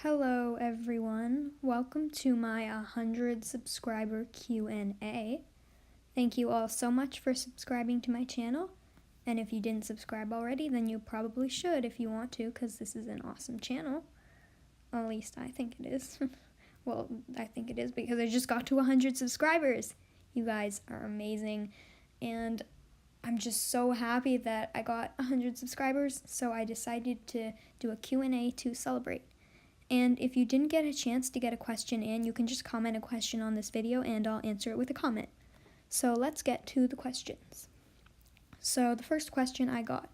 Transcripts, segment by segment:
Hello everyone, welcome to my 100 subscriber Q&A. Thank you all so much for subscribing to my channel, and if you didn't subscribe already, then you probably should if you want to, because this is an awesome channel. At least I think it is. Well, I think it is because I just got to 100 subscribers. You guys are amazing, and I'm just so happy that I got 100 subscribers, so I decided to do a Q&A to celebrate. And if you didn't get a chance to get a question in, you can just comment a question on this video and I'll answer it with a comment. So let's get to the questions. So the first question I got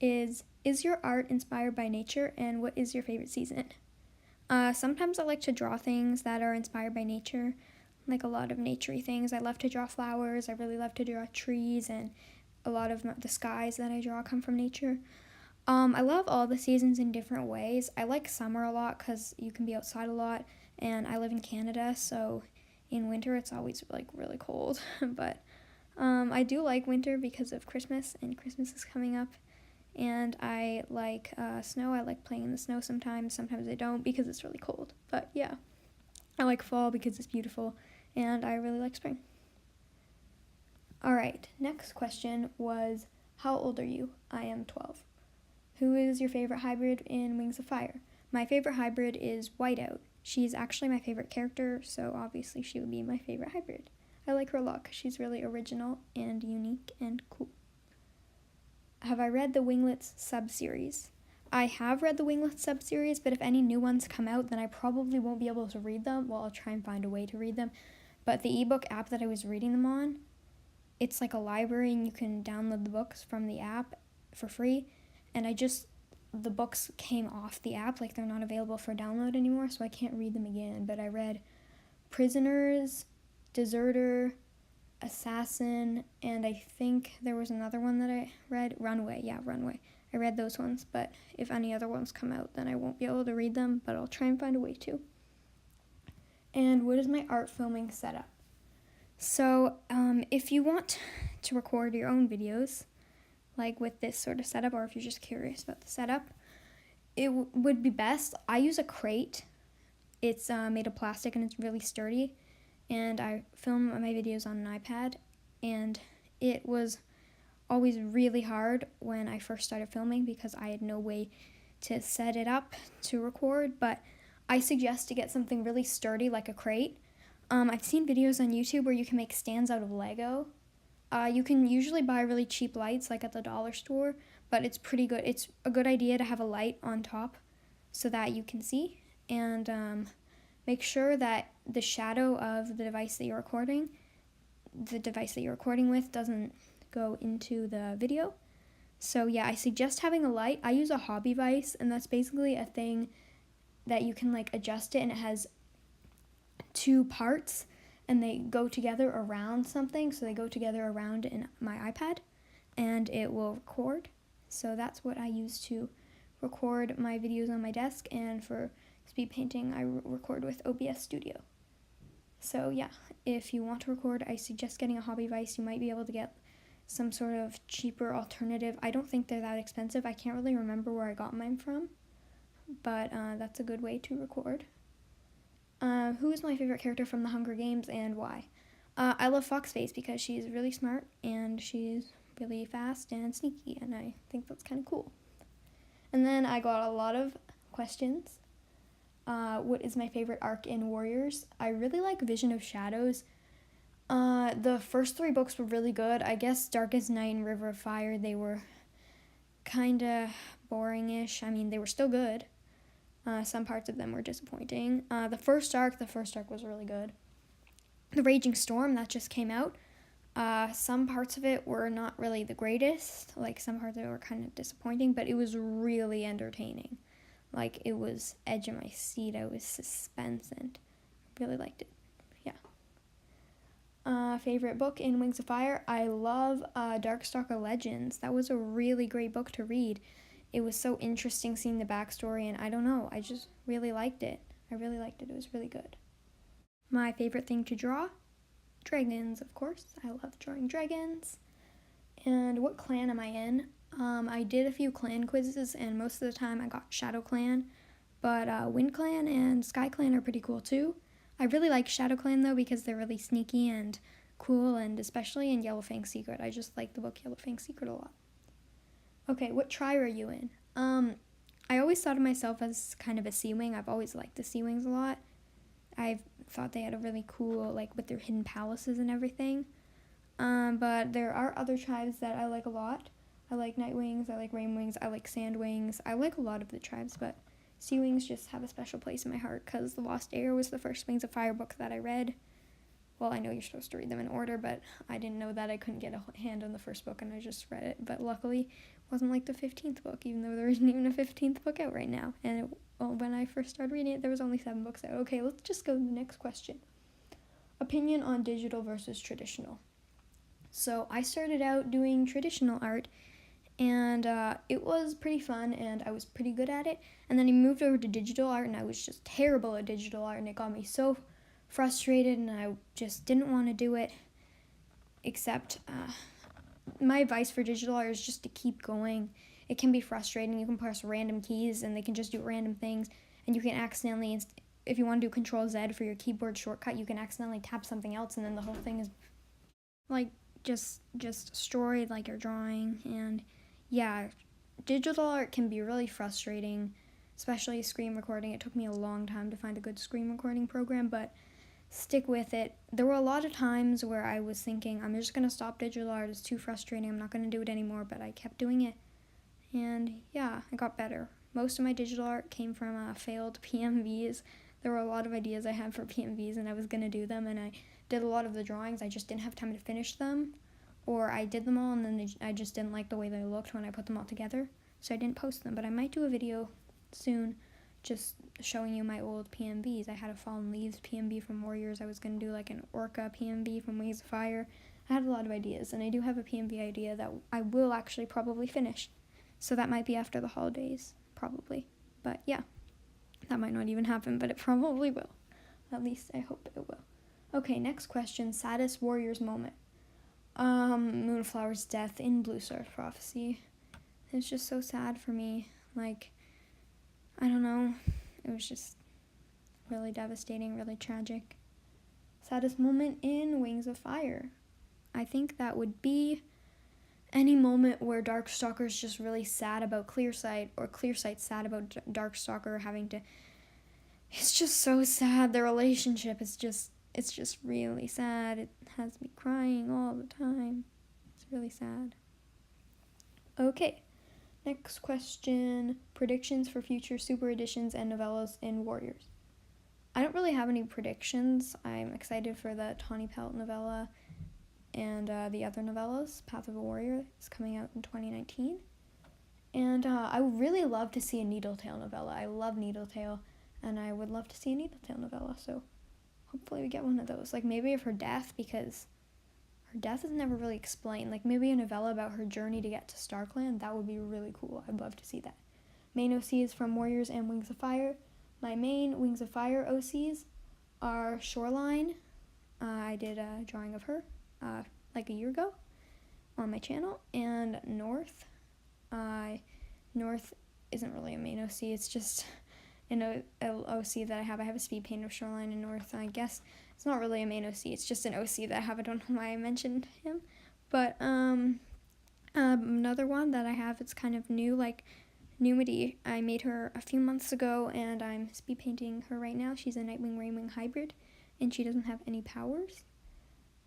is your art inspired by nature, and what is your favorite season? Sometimes I like to draw things that are inspired by nature, like a lot of naturey things. I love to draw flowers, I really love to draw trees, and a lot of the skies that I draw come from nature. I love all the seasons in different ways. I like summer a lot because you can be outside a lot, and I live in Canada, so in winter it's always like really cold. But I do like winter because of Christmas, and Christmas is coming up. And I like snow. I like playing in the snow sometimes. Sometimes I don't because it's really cold. But yeah, I like fall because it's beautiful, and I really like spring. Alright, next question was, how old are you? I am 12. Who is your favorite hybrid in Wings of Fire? My favorite hybrid is Whiteout. She's actually my favorite character, so obviously she would be my favorite hybrid. I like her a lot because she's really original and unique and cool. Have I read the Winglets sub-series? I have read the Winglets sub-series, but if any new ones come out, then I probably won't be able to read them. Well, I'll try and find a way to read them. But the ebook app that I was reading them on, it's like a library and you can download the books from the app for free. And the books came off the app, like they're not available for download anymore, so I can't read them again. But I read Prisoners, Deserter, Assassin, and I think there was another one that I read, Runway. Yeah, Runway. I read those ones, but if any other ones come out, then I won't be able to read them, but I'll try and find a way to. And what is my art filming setup? So, if you want to record your own videos, like with this sort of setup, or if you're just curious about the setup, it would be best. I use a crate. It's made of plastic and it's really sturdy, and I film my videos on an iPad, and it was always really hard when I first started filming because I had no way to set it up to record, but I suggest to get something really sturdy like a crate. I've seen videos on YouTube where you can make stands out of Lego. You can usually buy really cheap lights, like at the dollar store, but it's pretty good. It's a good idea to have a light on top so that you can see, and make sure that the shadow of the device that you're recording with doesn't go into the video. So yeah, I suggest having a light. I use a hobby vise, and that's basically a thing that you can like adjust it, and it has two parts, and they go together around something, so they go together around in my iPad, and it will record. So that's what I use to record my videos on my desk, and for speed painting, I record with OBS Studio. So yeah, if you want to record, I suggest getting a hobby vise. You might be able to get some sort of cheaper alternative. I don't think they're that expensive. I can't really remember where I got mine from, but that's a good way to record. Who is my favorite character from the Hunger Games and why? I love Foxface because she's really smart and she's really fast and sneaky, and I think that's kind of cool. And then I got a lot of questions. What is my favorite arc in Warriors? I really like Vision of Shadows. The first 3 books were really good. I guess Darkest Night and River of Fire, they were kind of boring-ish. I mean, they were still good. Some parts of them were disappointing. The first arc was really good. The Raging Storm, that just came out. Some parts of it were not really the greatest. Like, some parts of it were kind of disappointing, but it was really entertaining. Like, it was edge of my seat. I was suspense, and really liked it. Yeah. Favorite book in Wings of Fire? I love Darkstalker Legends. That was a really great book to read. It was so interesting seeing the backstory, and I don't know, I just really liked it. I really liked it. It was really good. My favorite thing to draw? Dragons, of course. I love drawing dragons. And what clan am I in? I did a few clan quizzes, and most of the time I got Shadow Clan. But Wind Clan and Sky Clan are pretty cool too. I really like Shadow Clan though because they're really sneaky and cool, and especially in Yellowfang's Secret. I just like the book Yellowfang's Secret a lot. Okay, what tribe are you in? I always thought of myself as kind of a sea wing. I've always liked the sea wings a lot. I've thought they had a really cool, like, with their hidden palaces and everything. But there are other tribes that I like a lot. I like night wings, I like rain wings, I like sand wings. I like a lot of the tribes, but sea wings just have a special place in my heart because The Lost Heir was the first Wings of Fire book that I read. Well, I know you're supposed to read them in order, but I didn't know that. I couldn't get a hand on the first book, and I just read it. But luckily, it wasn't like the 15th book, even though there isn't even a 15th book out right now. And when I first started reading it, there was only 7 books out. Okay, let's just go to the next question. Opinion on digital versus traditional. So I started out doing traditional art, and it was pretty fun, and I was pretty good at it. And then I moved over to digital art, and I was just terrible at digital art, and it got me so frustrated, and I just didn't want to do it. Except my advice for digital art is just to keep going. It can be frustrating. You can press random keys, and they can just do random things, and you can accidentally, if you want to do Control-Z for your keyboard shortcut, you can accidentally tap something else, and then the whole thing is like just destroyed, like your drawing. And yeah, digital art can be really frustrating, especially screen recording. It took me a long time to find a good screen recording program, but stick with it. There were a lot of times where I was thinking, I'm just going to stop digital art. It's too frustrating. I'm not going to do it anymore, but I kept doing it. And yeah, I got better. Most of my digital art came from failed PMVs. There were a lot of ideas I had for PMVs, and I was going to do them, and I did a lot of the drawings. I just didn't have time to finish them, or I did them all, and then I just didn't like the way they looked when I put them all together, so I didn't post them. But I might do a video soon just showing you my old PMVs. I had a Fallen Leaves PMV from Warriors. I was going to do like an Orca PMV from Wings of Fire. I had a lot of ideas, and I do have a PMV idea that I will actually probably finish. So that might be after the holidays, probably. But yeah, that might not even happen, but it probably will. At least I hope it will. Okay, next question. Saddest Warriors moment. Moonflower's death in Blue Star's Prophecy. It's just so sad for me. Like, I don't know. It was just really devastating, really tragic. Saddest moment in Wings of Fire. I think that would be any moment where Darkstalker's just really sad about Clearsight, or Clearsight's sad about Darkstalker having to... It's just so sad. The relationship is just... It's just really sad. It has me crying all the time. It's really sad. Okay. Next question. Predictions for future super editions and novellas in Warriors. I don't really have any predictions. I'm excited for the Tawny Pelt novella and the other novellas. Path of a Warrior is coming out in 2019. And I would really love to see a Needletail novella. I love Needletail, and I would love to see a Needletail novella, so hopefully we get one of those. Like, maybe of her death, because her death is never really explained. Like, maybe a novella about her journey to get to StarClan. That would be really cool. I'd love to see that. Main OCs from Warriors and Wings of Fire. My main Wings of Fire OCs are Shoreline. I did a drawing of her like a year ago on my channel. And North. North isn't really a main OC. It's just an OC that I have. I have a Speedpaint of Shoreline and North. I guess it's not really a main OC. It's just an OC that I have. I don't know why I mentioned him. But another one that I have, it's kind of new, like Numity. I made her a few months ago, and I'm speed painting her right now. She's a Nightwing Rainwing hybrid, and she doesn't have any powers,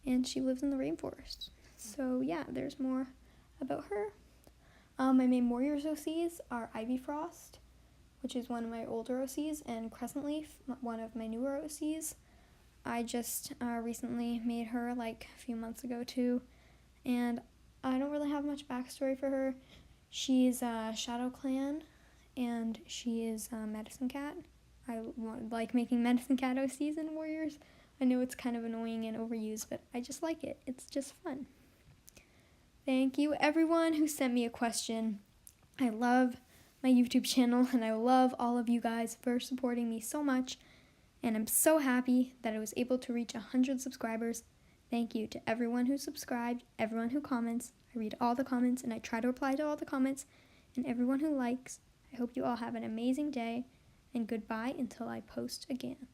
and she lives in the rainforest. So yeah, there's more about her. My main Warriors OCs are Ivy Frost, which is one of my older OCs, and Crescent Leaf, one of my newer OCs. I just recently made her like a few months ago too, and I don't really have much backstory for her. She's Shadow Clan, and she is Medicine Cat. I like making Medicine Cat OCs in Warriors. I know it's kind of annoying and overused, but I just like it. It's just fun. Thank you, everyone who sent me a question. I love my YouTube channel, and I love all of you guys for supporting me so much, and I'm so happy that I was able to reach 100 subscribers. Thank you to everyone who subscribed, everyone who comments. I read all the comments, and I try to reply to all the comments, and everyone who likes. I hope you all have an amazing day, and goodbye until I post again.